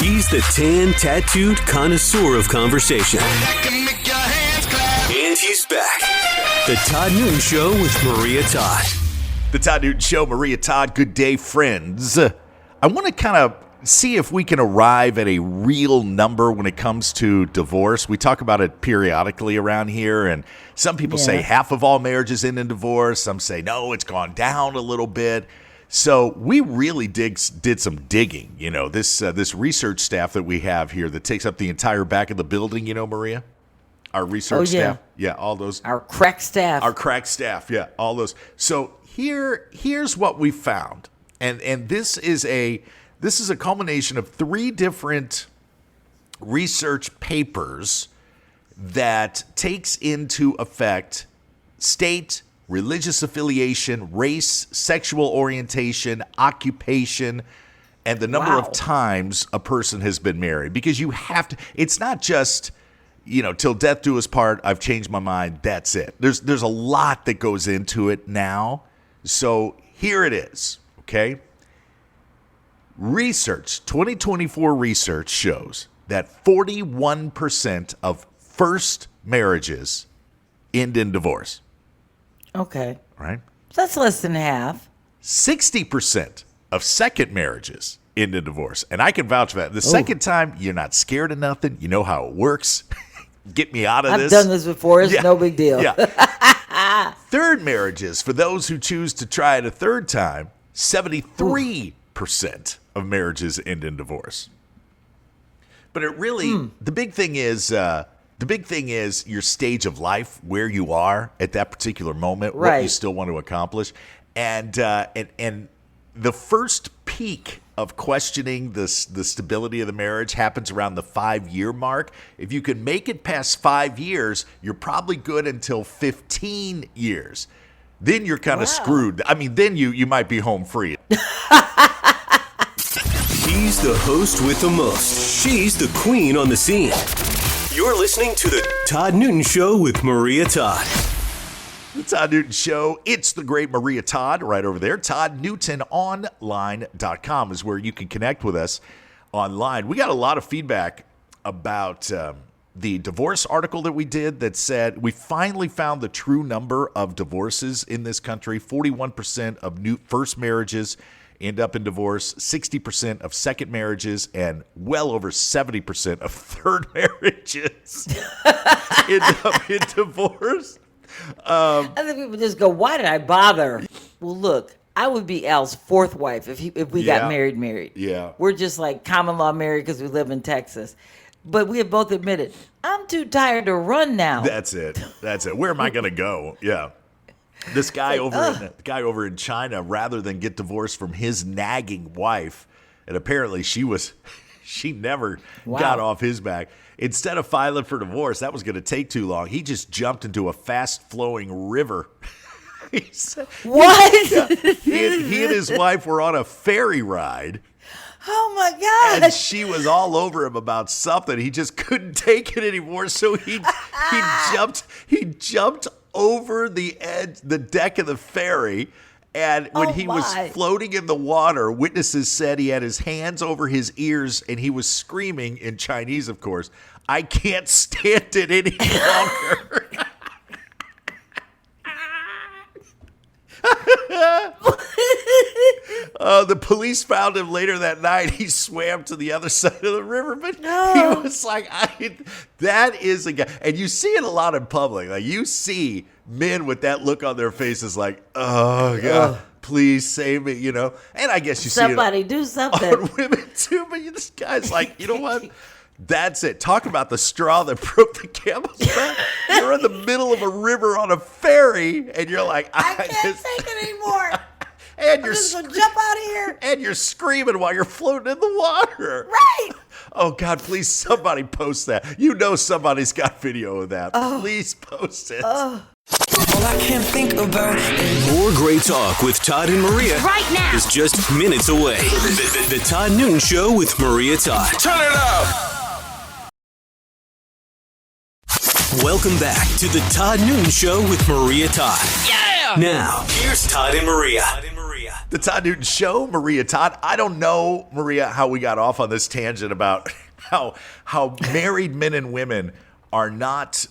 He's the tan tattooed connoisseur of conversation. And he's back. The Todd Newton Show with Maria Todd. The Todd Newton Show, Maria Todd. Good day, friends. I want to kind of see if we can arrive at a real number when it comes to divorce. We talk about it periodically around here, and some people say half of all marriages end in divorce. Some say, no, it's gone down a little bit. So we really did some digging. You know, this research staff that we have here that takes up the entire back of the building, you know, Maria? Our research staff. Yeah, all those. Our crack staff. Yeah, all those. So here's what we found. And this is a culmination of 3 different research papers that takes into effect state, religious affiliation, race, sexual orientation, occupation, and the number of times a person has been married. Because you have to, it's not just, you know, till death do us part, I've changed my mind, that's it. There's a lot that goes into it now. So here it is, okay? Research, 2024 research shows that 41% of first marriages end in divorce. Okay. Right? That's less than half. 60% of second marriages end in divorce. And I can vouch for that. The second time, you're not scared of nothing. You know how it works. Get me out of this. I've done this before. It's no big deal. Yeah. Third marriages, for those who choose to try it a third time, 73% of marriages end in divorce. But it really, the big thing is your stage of life, where you are at that particular moment, what you still want to accomplish, and the first peak of questioning the stability of the marriage happens around the 5-year mark. If you can make it past 5 years, you're probably good until 15 years. Then you're kind of screwed. I mean, then you might be home free. He's the host with the most. She's the queen on the scene. You're listening to the Todd Newton Show with Maria Todd. The Todd Newton Show. It's the great Maria Todd right over there. ToddNewtonOnline.com is where you can connect with us online. We got a lot of feedback about the divorce article that we did that said we finally found the true number of divorces in this country. 41% of new first marriages end up in divorce, 60% of second marriages, and well over 70% of third marriages end up in divorce. Other people just go, why did I bother? Well, look, I would be Al's 4th wife if we got married. Yeah. We're just like common law married because we live in Texas. But we have both admitted, I'm too tired to run now. That's it. Where am I going to go? Yeah. This guy over in China, rather than get divorced from his nagging wife, and apparently she never got off his back. Instead of filing for divorce, that was going to take too long. He just jumped into a fast-flowing river. What? He and his wife were on a ferry ride. Oh my God! And she was all over him about something. He just couldn't take it anymore, so he jumped over the edge, the deck of the ferry, and when he was floating in the water, witnesses said he had his hands over his ears and he was screaming in Chinese, of course, "I can't stand it any longer." The police found him later that night. He swam to the other side of the river, but he was like, that is a guy. And you see it a lot in public. Like, you see men with that look on their faces like, oh, God, please save me, you know. And I guess you somebody see it do something on women too, but this guy's like, you know what? That's it. Talk about the straw that broke the camel's back. You're in the middle of a river on a ferry, and you're like, I can't take it anymore. And I'm just gonna jump out of here. And you're screaming while you're floating in the water. Right. Oh, God, please, somebody post that. You know somebody's got video of that. Please post it. All I can think about is more great talk with Todd and Maria right now is just minutes away. The Todd Newton Show with Maria Todd. Turn it up. Welcome back to the Todd Newton Show with Maria Todd. Yeah! Now, here's Todd and Maria. The Todd Newton Show, Maria Todd. I don't know, Maria, how we got off on this tangent about how married men and women are not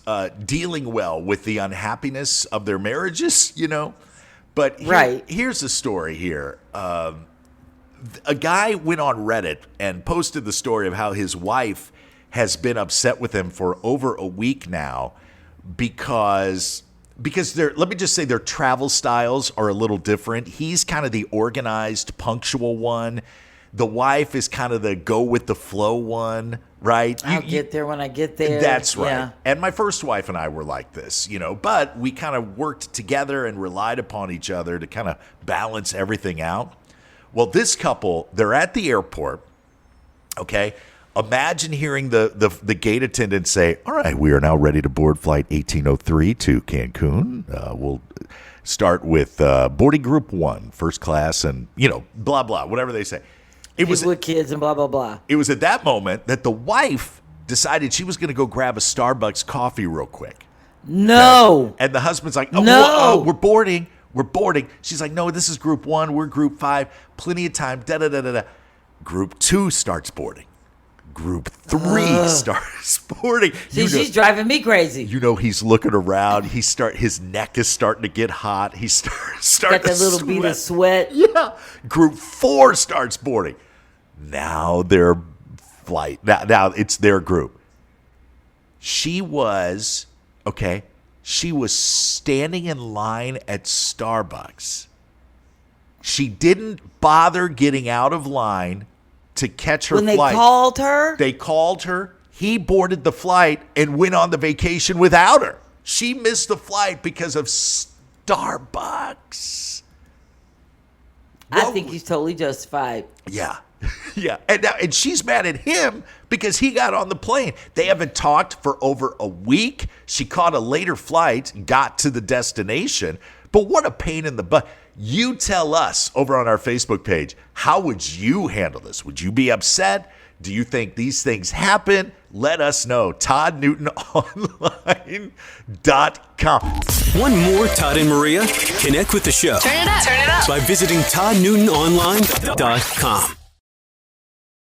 dealing well with the unhappiness of their marriages, But here's the story here. A guy went on Reddit and posted the story of how his wife has been upset with him for over a week now because let me just say their travel styles are a little different. He's kind of the organized, punctual one. The wife is kind of the go with the flow one, right? I'll get there when I get there. That's right. Yeah. And my first wife and I were like this, but we kind of worked together and relied upon each other to kind of balance everything out. Well, this couple, they're at the airport, okay? Imagine hearing the gate attendant say, all right, we are now ready to board flight 1803 to Cancun. We'll start with boarding group 1, first class, and, blah, blah, whatever they say. It was with kids and blah, blah, blah. It was at that moment that the wife decided she was going to go grab a Starbucks coffee real quick. No. And the husband's like, no, we're boarding. We're boarding. She's like, no, this is group 1. We're group 5. Plenty of time. Da-da-da-da-da. Group 2 starts boarding. Group 3 starts boarding. See, she's driving me crazy. He's looking around. His neck is starting to get hot. He's starting to got that little bead of sweat. Yeah. Group 4 starts boarding. Now their flight. Now it's their group. She was standing in line at Starbucks. She didn't bother getting out of line to catch her flight. When they called her? He boarded the flight and went on the vacation without her. She missed the flight because of Starbucks. I think he's totally justified. Yeah. Yeah. And she's mad at him because he got on the plane. They haven't talked for over a week. She caught a later flight, got to the destination. But what a pain in the butt. You tell us over on our Facebook page, how would you handle this? Would you be upset? Do you think these things happen? Let us know. ToddNewtonOnline.com. Want more Todd and Maria? Connect with the show. Turn it up. By visiting ToddNewtonOnline.com.